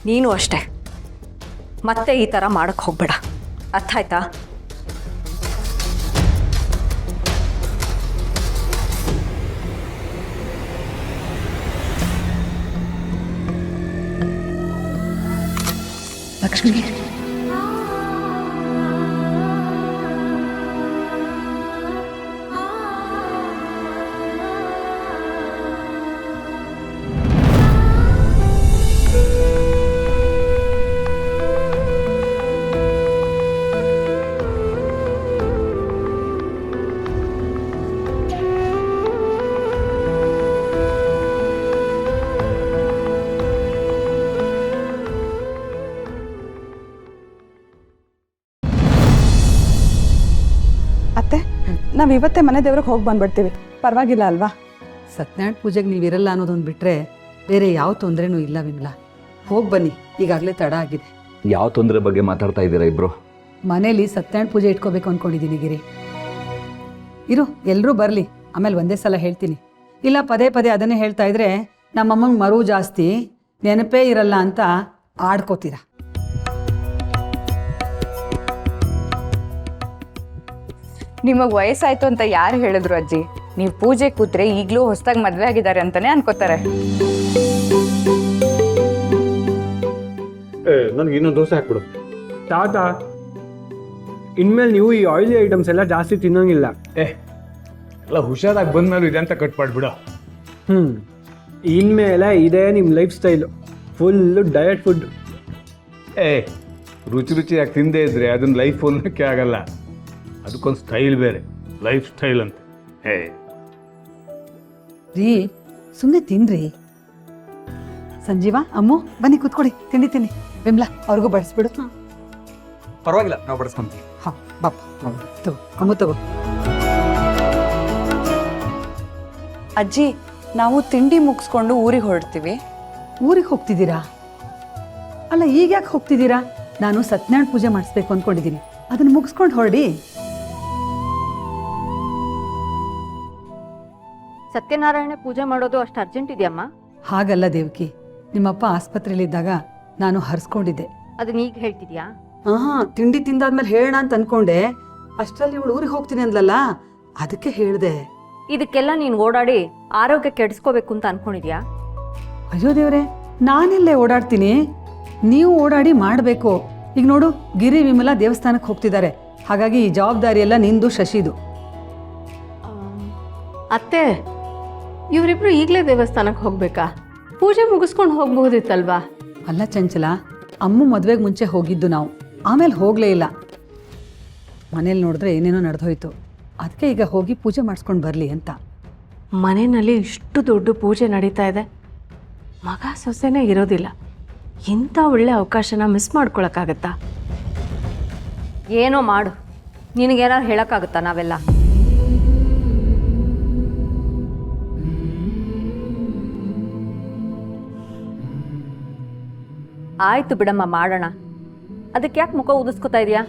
ನೀನು ಅಷ್ಟೇ, ಮತ್ತೆ ಈ ಥರ ಮಾಡೋಕ್ಕೆ ಹೋಗ್ಬೇಡ, ಅರ್ಥ ಆಯ್ತಾ? ಲಕ್ಷ್ಮಿ, ಅತ್ತೆ, ನಾವು ಇವತ್ತೇ ಮನೆ ದೇವ್ರಿಗೆ ಹೋಗಿ ಬಂದ್ಬಿಡ್ತೀವಿ, ಪರವಾಗಿಲ್ಲ ಅಲ್ವಾ? ಸತ್ಯನಾರಾಯಣ ಪೂಜೆಗೆ ನೀವಿರಲ್ಲ ಅನ್ನೋದೊಂದು ಬಿಟ್ಟರೆ ಬೇರೆ ಯಾವ ತೊಂದರೆನೂ ಇಲ್ಲ ವಿಮಲಾ. ಹೋಗಿ ಬನ್ನಿ, ಈಗಾಗಲೇ ತಡ ಆಗಿದೆ. ಯಾವ ತೊಂದರೆ ಬಗ್ಗೆ ಮಾತಾಡ್ತಾ ಇದ್ದೀರಾ ಇಬ್ರು? ಮನೇಲಿ ಸತ್ಯನಾರಾಯಣ ಪೂಜೆ ಇಟ್ಕೋಬೇಕು ಅಂದ್ಕೊಂಡಿದ್ದೀನಿ ಗಿರಿ. ಇರು, ಎಲ್ಲರೂ ಬರಲಿ, ಆಮೇಲೆ ಒಂದೇ ಸಲ ಹೇಳ್ತೀನಿ. ಇಲ್ಲ ಪದೇ ಪದೇ ಅದನ್ನೇ ಹೇಳ್ತಾ ಇದ್ರೆ ನಮ್ಮಮ್ಮಂಗೆ ಮರು ಜಾಸ್ತಿ, ನೆನಪೇ ಇರಲ್ಲ ಅಂತ ಆಡ್ಕೋತೀರ. ನಿಮಗೆ ವಯಸ್ಸಾಯ್ತು ಅಂತ ಯಾರು ಹೇಳಿದ್ರು ಅಜ್ಜಿ? ನೀವು ಪೂಜೆ ಕೂತ್ರೆ ಈಗಲೂ ಹೊಸದಾಗಿ ಮದುವೆ ಆಗಿದ್ದಾರೆ ಅಂತಾನೆ ಅನ್ಕೋತಾರೆ. ನನಗೆ ಇನ್ನೊಂದು ದೋಸೆ ಹಾಕ್ಬಿಡು. ತಾತ, ಇನ್ಮೇಲೆ ನೀವು ಈ ಆಯಿಲಿ ಐಟಮ್ಸ್ ಎಲ್ಲ ಜಾಸ್ತಿ ತಿನ್ನೋಂಗಿಲ್ಲ. ಎಲ್ಲ ಹುಷಾರಾಗಿ ಬಂದ್ಮೇಲೆ ಇದೆ ಅಂತ ಕಟ್ ಮಾಡಿಬಿಡ. ಇನ್ಮೇಲೆ ಇದೇ ನಿಮ್ಮ life style, full diet food. ರುಚಿ ರುಚಿಯಾಗಿ ತಿಂದೇ ಇದ್ರೆ ಅದನ್ನ ಲೈಫ್ ಅನ್ನೋಕ್ಕೆ ಆಗಲ್ಲ. ಅದಕ್ಕೊಂದು ಸ್ಟೈಲ್ ಬೇರೆ, ಲೈಫ್ ಸ್ಟೈಲ್ ಅಂತ. ರೀ, ಸುಮ್ಮನೆ ತಿನ್ರಿ. ಸಂಜೀವ, ಅಮ್ಮು ಬನ್ನಿ ಕೂತ್ಕೊಡಿ, ತಿಂಡಿ ತಿನ್ನಿ. ವಿಮಲಾ, ಅವ್ರಿಗೂ ಬಡಿಸ್ಬಿಡು. ಪರವಾಗಿಲ್ಲ, ನಾವು ಬಡಿಸ್ಕೊಂತೀವಿ. ಹಾಂ ಬಾಪ, ತಗೋ ಅಮ್ಮು, ತಗೋ. ಅಜ್ಜಿ, ನಾವು ತಿಂಡಿ ಮುಗಿಸ್ಕೊಂಡು ಊರಿಗೆ ಹೊರಡ್ತೀವಿ. ಊರಿಗೆ ಹೋಗ್ತಿದ್ದೀರಾ? ಅಲ್ಲ, ಈಗ ಯಾಕೆ ಹೋಗ್ತಿದ್ದೀರಾ? ನಾನು ಸತ್ಯನಾರಾಯಣ ಪೂಜೆ ಮಾಡಿಸ್ಬೇಕು ಅಂದ್ಕೊಂಡಿದ್ದೀನಿ, ಅದನ್ನು ಮುಗಿಸ್ಕೊಂಡು ಹೊರಡಿ. ಸತ್ಯನಾರಾಯಣ ಪೂಜೆ ಮಾಡೋದು ಅಷ್ಟು ಅರ್ಜೆಂಟ್ ಇದೆಯಮ್ಮ? ಹಾಗಲ್ಲ ದೇವಕಿ, ನಿಮ್ಮಪ್ಪ ಆಸ್ಪತ್ರೆಯಲ್ಲಿದ್ದಾಗ ನಾನು ಹರಿಸ್ಕೊಂಡಿದ್ದೆ. ಅದನ್ನ ಈಗ ಹೇಳ್ತಿದ್ಯಾ? ತಿಂಡಿ ತಿಂದಾದ್ಮೇಲೆ ಹೇಳೋಣ ಅಂತ ಅನ್ಕೊಂಡೆ. ಅಷ್ಟರಲ್ಲಿ ಇವಳು ಊರಿಗೆ ಹೋಗ್ತೀನಿ ಅಂದ್ಲಲ್ಲ, ಅದಕ್ಕೆ ಹೇಳಿದೆ. ಇದಕ್ಕೆಲ್ಲ ನೀನು ಓಡಾಡಿ ಆರೋಗ್ಯ ಕೆಡಿಸ್ಕೋಬೇಕು ಅಂತ ಅನ್ಕೊಂಡಿದ್ಯಾ? ಅಯ್ಯೋ ದೇವ್ರೆ, ನಾನೆಲ್ಲೇ ಓಡಾಡ್ತೀನಿ, ನೀವು ಓಡಾಡಿ ಮಾಡಬೇಕು. ಈಗ ನೋಡು, ಗಿರಿ ವಿಮಲಾ ದೇವಸ್ಥಾನಕ್ಕೆ ಹೋಗ್ತಿದ್ದಾರೆ, ಹಾಗಾಗಿ ಈ ಜವಾಬ್ದಾರಿ ಎಲ್ಲ ನಿಂದು, ಶಶಿದು. ಅತ್ತೆ, ಇವರಿಬ್ರು ಈಗಲೇ ದೇವಸ್ಥಾನಕ್ಕೆ ಹೋಗ್ಬೇಕಾ? ಪೂಜೆ ಮುಗಿಸ್ಕೊಂಡು ಹೋಗ್ಬಹುದಿತ್ತಲ್ವಾ? ಅಲ್ಲ ಚಂಚಲ, ಅಮ್ಮು ಮದುವೆಗೆ ಮುಂಚೆ ಹೋಗಿದ್ದು ನಾವು, ಆಮೇಲೆ ಹೋಗಲೇ ಇಲ್ಲ. ಮನೇಲಿ ನೋಡಿದ್ರೆ ಏನೇನೋ ನಡೆದೋಯ್ತು, ಅದಕ್ಕೆ ಈಗ ಹೋಗಿ ಪೂಜೆ ಮಾಡಿಸ್ಕೊಂಡು ಬರಲಿ ಅಂತ. ಮನೆಯಲ್ಲಿ ಇಷ್ಟು ದೊಡ್ಡ ಪೂಜೆ ನಡೀತಾ ಇದೆ, ಮಗ ಸೊಸೆನೇ ಇರೋದಿಲ್ಲ. ಇಂಥ ಒಳ್ಳೆ ಅವಕಾಶನ ಮಿಸ್ ಮಾಡ್ಕೊಳಕ್ಕಾಗತ್ತಾ? ಏನೋ ಮಾಡು, ನಿನಗೇನಾರು ಹೇಳೋಕ್ಕಾಗುತ್ತಾ ನಾವೆಲ್ಲ? ಆಯ್ತು ಬಿಡಮ್ಮ, ಮಾಡೋಣ. ಅದಕ್ಕೆ ಯಾಕೆ ಮುಖ ಉದಿಸ್ಕೊತಾ ಇದೆಯಾ?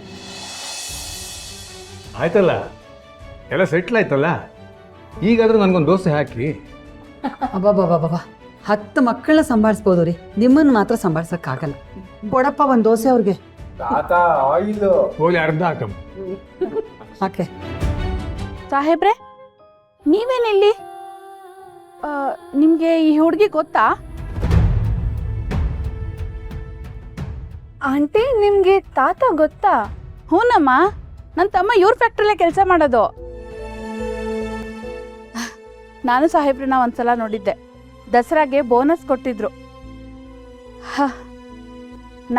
ಆಯ್ತಲ್ಲ, ಎಲ್ಲ ಸೆಟ್ಲ್ ಆಯ್ತಲ್ಲ, ಈಗಾದ್ರೂ ನನಗೊಂದು ದೋಸೆ ಹಾಕಿ. ಅಬ್ಬಬ್ಬಬ್ಬಬ್ಬ, 10 ಮಕ್ಕಳನ್ನ ಸಂಭಾಳಿಸ್ಬೋದು ರೀ, ನಿಮ್ಮನ್ನು ಮಾತ್ರ ಸಂಭಾಳ್ಸಕ್ಕಾಗಲ್ಲ. ಕೊಡಪ್ಪ ಒಂದು ದೋಸೆ ಅವ್ರಿಗೆ. ಹೋಗಿ ಅರ್ಧ ಹಾಕಮ್ಮ. ಹಾಕೆ. ಸಾಹೇಬ್ರೆ, ನೀವೇನಿಲ್ಲಿ? ನಿಮಗೆ ಈ ಹುಡುಗಿ ಗೊತ್ತಾ? ಆಂಟಿ, ನಿಮಗೆ ತಾತ ಗೊತ್ತಾ? ಹೂನಮ್ಮ, ನನ್ನ ತಮ್ಮ ಇವ್ರ ಫ್ಯಾಕ್ಟ್ರಿಲೇ ಕೆಲಸ ಮಾಡೋದು. ನಾನು ಸಾಹೇಬ್ರನ್ನ ಒಂದ್ಸಲ ನೋಡಿದ್ದೆ, ದಸರಾಗೆ ಬೋನಸ್ ಕೊಟ್ಟಿದ್ರು.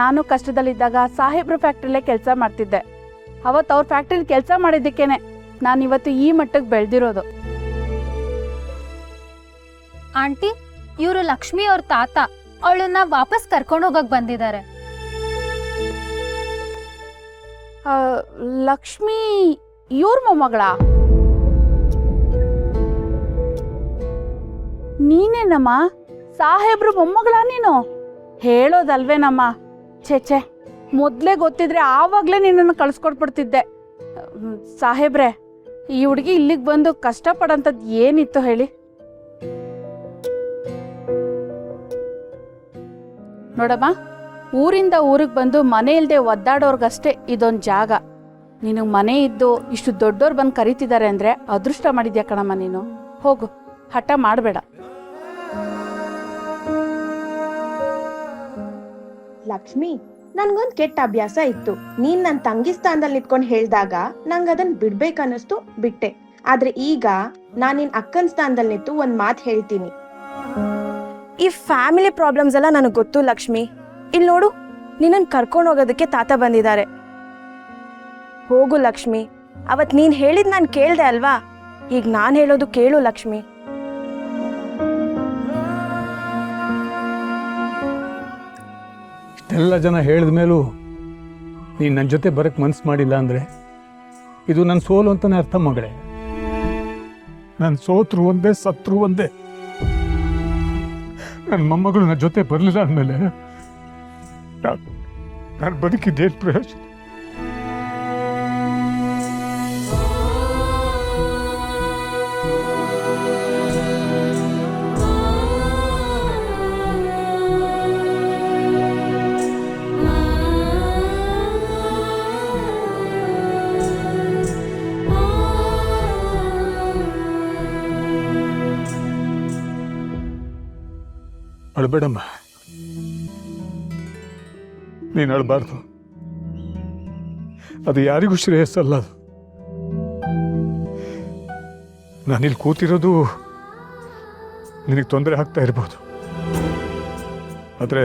ನಾನು ಕಷ್ಟದಲ್ಲಿದ್ದಾಗ ಸಾಹೇಬ್ರ ಫ್ಯಾಕ್ಟ್ರಿಲೇ ಕೆಲಸ ಮಾಡ್ತಿದ್ದೆ. ಅವತ್ತು ಅವ್ರ ಫ್ಯಾಕ್ಟ್ರಿಲಿ ಕೆಲಸ ಮಾಡಿದ್ದಕ್ಕೇನೆ ನಾನಿವತ್ತು ಈ ಮಟ್ಟಕ್ಕೆ ಬೆಳೆದಿರೋದು. ಆಂಟಿ, ಇವರು ಲಕ್ಷ್ಮಿ ಅವ್ರ ತಾತ, ಅವಳನ್ನ ವಾಪಸ್ ಕರ್ಕೊಂಡು ಹೋಗಕ್ ಬಂದಿದ್ದಾರೆ. ಲಕ್ಷ್ಮಿ ಇವ್ರ ಮೊಮ್ಮಗಳ? ನೀನೇನಮ್ಮ ಸಾಹೇಬ್ರು ಮೊಮ್ಮಗಳ ನೀನು? ಹೇಳೋದಲ್ವೇನಮ್ಮ? ಛೇ, ಮೊದಲೇ ಗೊತ್ತಿದ್ರೆ ಆವಾಗಲೇ ನಿನ್ನನ್ನು ಕಳಿಸ್ಕೊಟ್ಬಿಡ್ತಿದ್ದೆ. ಸಾಹೇಬ್ರೆ, ಈ ಹುಡುಗಿ ಇಲ್ಲಿಗೆ ಬಂದು ಕಷ್ಟಪಡೋಂಥದ್ದು ಏನಿತ್ತು ಹೇಳಿ? ನೋಡಮ್ಮ, ಊರಿಂದ ಊರಿಗೆ ಬಂದು ಮನೆ ಇಲ್ಲದೆ ಒದ್ದಾಡೋರ್ಗಷ್ಟೇ ಇದೊಂದು ಜಾಗ. ನಿನಗೆ ಮನೆ ಇದ್ದು ಇಷ್ಟು ದೊಡ್ಡೋರು ಬಂದು ಕರೀತಿದ್ದಾರೆ ಅಂದರೆ ಅದೃಷ್ಟ ಮಾಡಿದ್ಯಾ ಕಣಮ್ಮ ನೀನು. ಹೋಗು, ಹಠ ಮಾಡಬೇಡ. ಲಕ್ಷ್ಮಿ, ನನ್ಗೊಂದ್ ಕೆಟ್ಟ ಅಭ್ಯಾಸ ಇತ್ತು. ನೀನ್ ನನ್ ತಂಗಿ ಸ್ಥಾನದಲ್ಲಿ ನಿಂತ್ಕೊಂಡು ಹೇಳ್ದಾಗ ನಂಗ್ ಅದನ್ ಬಿಡ್ಬೇಕನ್ನಿಸ್ತು, ಬಿಟ್ಟೆ. ಆದ್ರೆ ಈಗ ನಾನ್ ನಿನ್ ಅಕ್ಕನ ಸ್ಥಾನದಲ್ಲಿ ನಿಂತು ಒಂದ್ ಮಾತು ಹೇಳ್ತೀನಿ. ಈ ಫ್ಯಾಮಿಲಿ ಪ್ರಾಬ್ಲಮ್ಸ್ ಎಲ್ಲ ನನಗ್ ಗೊತ್ತು ಲಕ್ಷ್ಮಿ. ಇಲ್ಲಿ ನೋಡು, ನಿನ್ನನ್ ಕರ್ಕೊಂಡು ಹೋಗೋದಕ್ಕೆ ತಾತ ಬಂದಿದ್ದಾರೆ. ಹೋಗು ಲಕ್ಷ್ಮಿ. ಅವತ್ ನೀನ್ ಹೇಳಿದ್ ನಾನ್ ಕೇಳ್ದೆ ಅಲ್ವಾ, ಈಗ ನಾನ್ ಹೇಳೋದು ಕೇಳು ಲಕ್ಷ್ಮಿ. ಎಲ್ಲ ಜನ ಹೇಳಿದ ಮೇಲೂ ನೀನು ನನ್ನ ಜೊತೆ ಬರೋಕ್ಕೆ ಮನ್ಸು ಮಾಡಿಲ್ಲ ಅಂದರೆ ಇದು ನನ್ನ ಸೋಲು ಅಂತಲೇ ಅರ್ಥ ಮಗಳೇ. ನನ್ನ ಸೋತ್ರು ಒಂದೇ, ಸತ್ರು ಒಂದೇ. ನನ್ನ ಮೊಮ್ಮಗಳು ನನ್ನ ಜೊತೆ ಬರಲಿಲ್ಲ ಅಂದಮೇಲೆ ನಾನು ಬದುಕಿದ್ದೇನು ಪ್ರಯೋಜನ? ಅಳಬೇಡಮ್ಮ, ನೀನು ಅಳಬಾರ್ದು. ಅದು ಯಾರಿಗೂ ಶ್ರೇಯಸ್ಸಲ್ಲ. ಅದು ನಾನಿಲ್ಲಿ ಕೂತಿರೋದು ನಿನಗೆ ತೊಂದರೆ ಆಗ್ತಾ ಇರ್ಬೋದು, ಆದರೆ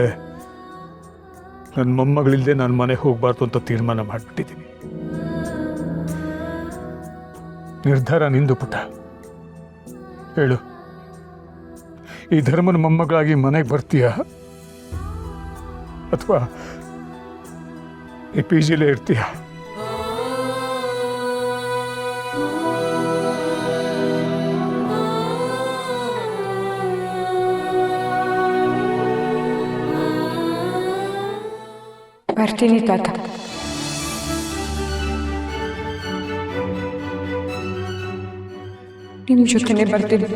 ನನ್ನ ಮೊಮ್ಮಗಳಿಲ್ಲದೆ ನಾನು ಮನೆಗೆ ಹೋಗಬಾರ್ದು ಅಂತ ತೀರ್ಮಾನ ಮಾಡಿಬಿಟ್ಟಿದ್ದೀನಿ. ನಿರ್ಧಾರ ನಿಂದು ಪುಟ್ಟ. ಹೇಳು, ಈ ಧರ್ಮನ ಮೊಮ್ಮಗಳಾಗಿ ಮನೆಗೆ ಬರ್ತೀಯಾ ಅಥವಾ ಈ PGಲೇ ಇರ್ತೀಯಾ? ಬರ್ತೀನಿ ತಾತ. ನಿನ್ನ ಜೊತೆನೇ ಬರ್ತೀನಿ.